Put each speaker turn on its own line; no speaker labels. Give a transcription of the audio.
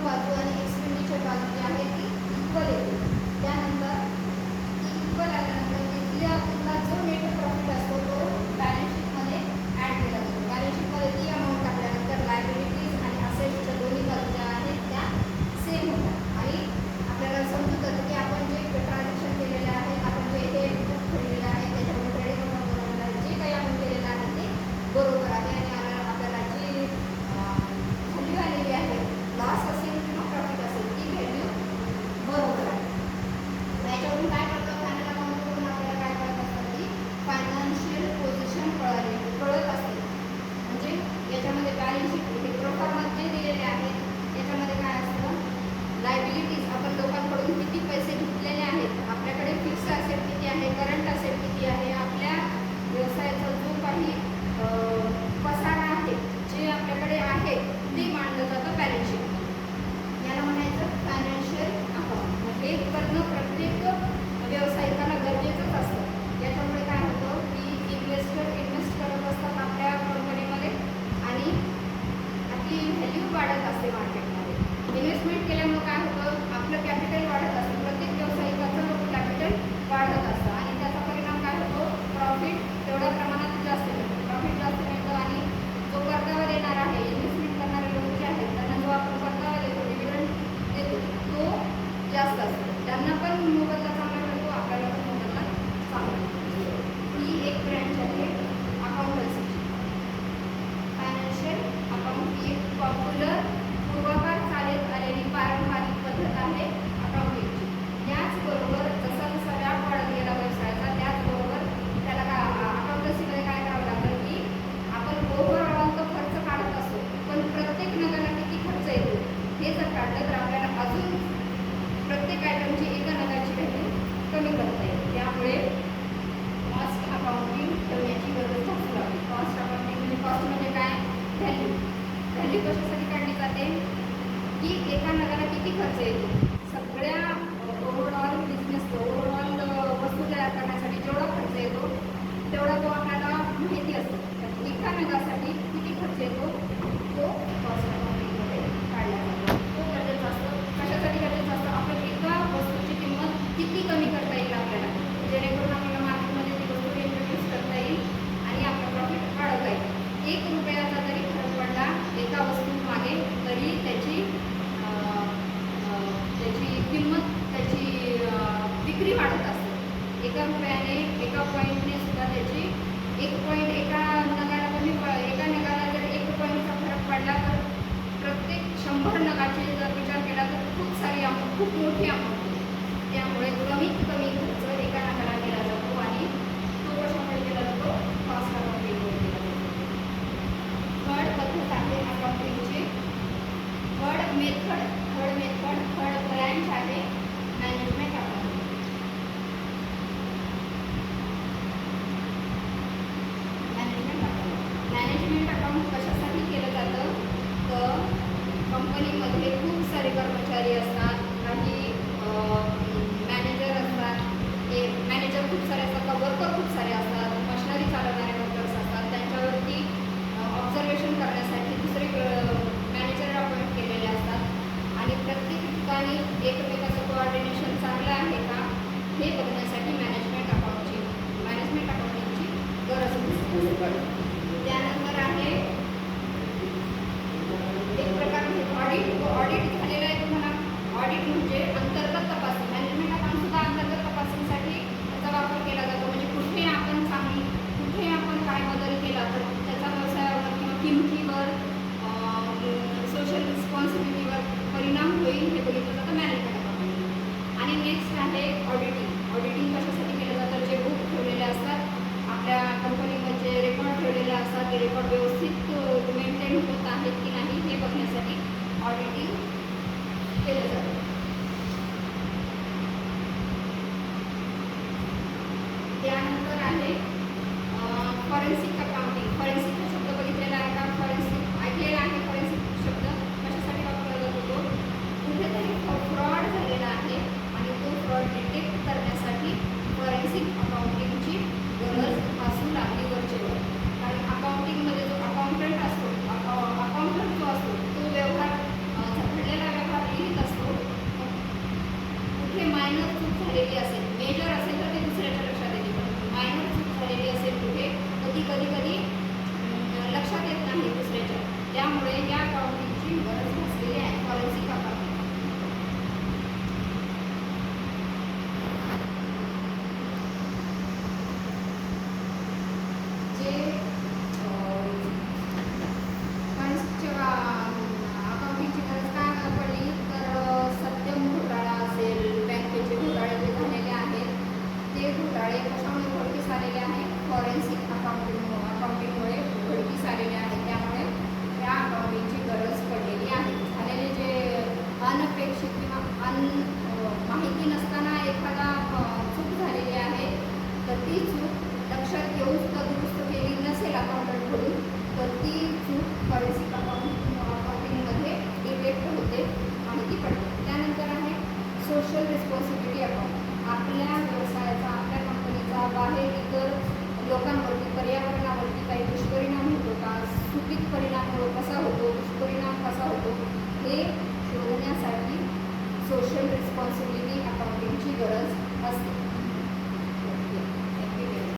बाजू आणि एक्सपेंडिचर बाजू जी आहे ती इक्वल येते. त्यानंतर ती इक्वल आल्यानंतर तिथला जो नेट प्रॉफिट असतो तो बॅलन्स शीटमध्ये ॲड केला जातो. बॅलन्स शीटमध्ये ती अमाऊंट टाकल्यानंतर लायबिलिटीज आणि असेट्सच्या दोन्ही बाजू ज्या आहेत त्या सेम होतात आणि आपल्याला समजून जातं की आपण जे ट्रान्झॅक्शन केलेले आहेत, आपण जे हे बुक ठेवलेलं आहे त्याच्यामध्ये ट्रेडिंग अकाउंट जे काही आपण केलेलं आहे ते बरोबर आहे आणि आपल्याला जी व्हॅल्यू आलेली आहे, लॉस असेल किंवा प्रॉफिट असेल, ती व्हॅल्यू बरोबर आहे. याच्यावरून काय करतं, फायनल अकाउंटवरून आपल्याला काय कळत असतं की फायनान्शियल पोझिशन कळत असते. म्हणजे याच्यामध्ये बॅलन्स शीट हे प्रोफॉर्मा जे दिलेले आहेत याच्यामध्ये काय असतं, लायबिलिटीज आपण लोकांकडून किती पैसे घेतलेले आहेत, आपल्याकडे फिक्स असेट किती आहे, करंट असेट किती आहे, आपल्या व्यवसायाचा जो काही पसारा आहे जे आपल्याकडे आहे ते मांडलं जातं बॅलन्स शीटमध्ये. याला म्हणायचं फायनान्शियल अकाउंट. हे करणं प्रत्येक व्यावसायिकाला गरजेचंच असतं. याच्यामुळे काय होतं की इन्व्हेस्टर इन्व्हेस्ट करत असतात आपल्या कंपनीमध्ये आणि आपली व्हॅल्यू वाढत असते मार्केटमध्ये. इन्व्हेस्टमेंट केल्यामुळे काय होतं, आपलं कॅपिटल वाढत असतं. प्रत्येक व्यावसायिकाचं कॅपिटल वाढत असतं आणि त्याचा परिणाम काय होतो, प्रॉफिट तेवढ्या प्रमाणात जास्त मिळतो. प्रॉफिट जास्त मिळतं आणि जो परतावा देणार आहे, इन्व्हेस्टमेंट करणारे लोक जे आहेत त्यांना जो आपण परतावा देतो, डिव्हिडंड देतो, तो जास्त असतो. त्यांना पण मोबदला चांगला मिळतो, आपल्याला पण मोबदला चांगला मिळतो. ही एक ब्रँच आहे अकाउंटन्सीची. फायनान्शियल अकाउंट ही एक पॉप्युलर पूर्वापार चालत आलेली पारंपरिक पद्धत आहे अकाउंटिंगची. त्याचबरोबर जसा जसा व्याप वाढत गेला व्यवसायाचा, त्याचबरोबर त्याला अकाउंटन्सीमध्ये काय करावं लागतं की आपण ओव्हरऑल तो खर्च काढत असतो, पण प्रत्येक नगाला किती खर्च येतो हे जर काढलं तर आपल्याला अजून प्रत्येक आयटमची एका नगाची व्हॅल्यू कमी करता येते. त्यामुळे कॉस्ट अकाउंटिंग ठेवण्याची गरज भासू लागली. कॉस्ट अकाउंटिंग म्हणजे कॉस्ट म्हणजे काय, व्हॅल्यू. व्हॅल्यू कशासाठी काढली जाते की एका नगाला किती खर्च येतो, सगळ्या ओव्हरऑल बिझनेस ओव्हरऑल वस्तू तयार करण्यासाठी जेवढा खर्च येतो तेवढा तो आपल्याला माहिती असतो. एका नगासाठी किती खर्च येतो तो कॉस्ट अकाउंटिंगमध्ये काढला जातो. तो गरजेचा असतो. कशासाठी गरजेचा असतो, आपण एका वस्तूची किंमत किती कमी करता येईल आपल्याला, जेणेकरून आपल्याला मार्केटमध्ये ती वस्तू इंट्रोड्यूस करता येईल आणि आपलं प्रॉफिट वाढवता येईल. 1 रुपयाचा जरी फरक पडला एका वस्तूमागे तरी त्याची किंमत, त्याची विक्री वाढत असते. 1 रुपयाने, 1 पॉईंटने सुद्धा त्याची 1 पॉईंट एका नगाला एका नगाला जर 1 पॉईंटचा फरक पडला तर प्रत्येक 100 नगाचे जर विचार केला तर खूप सारी खूप मोठी अमाऊंट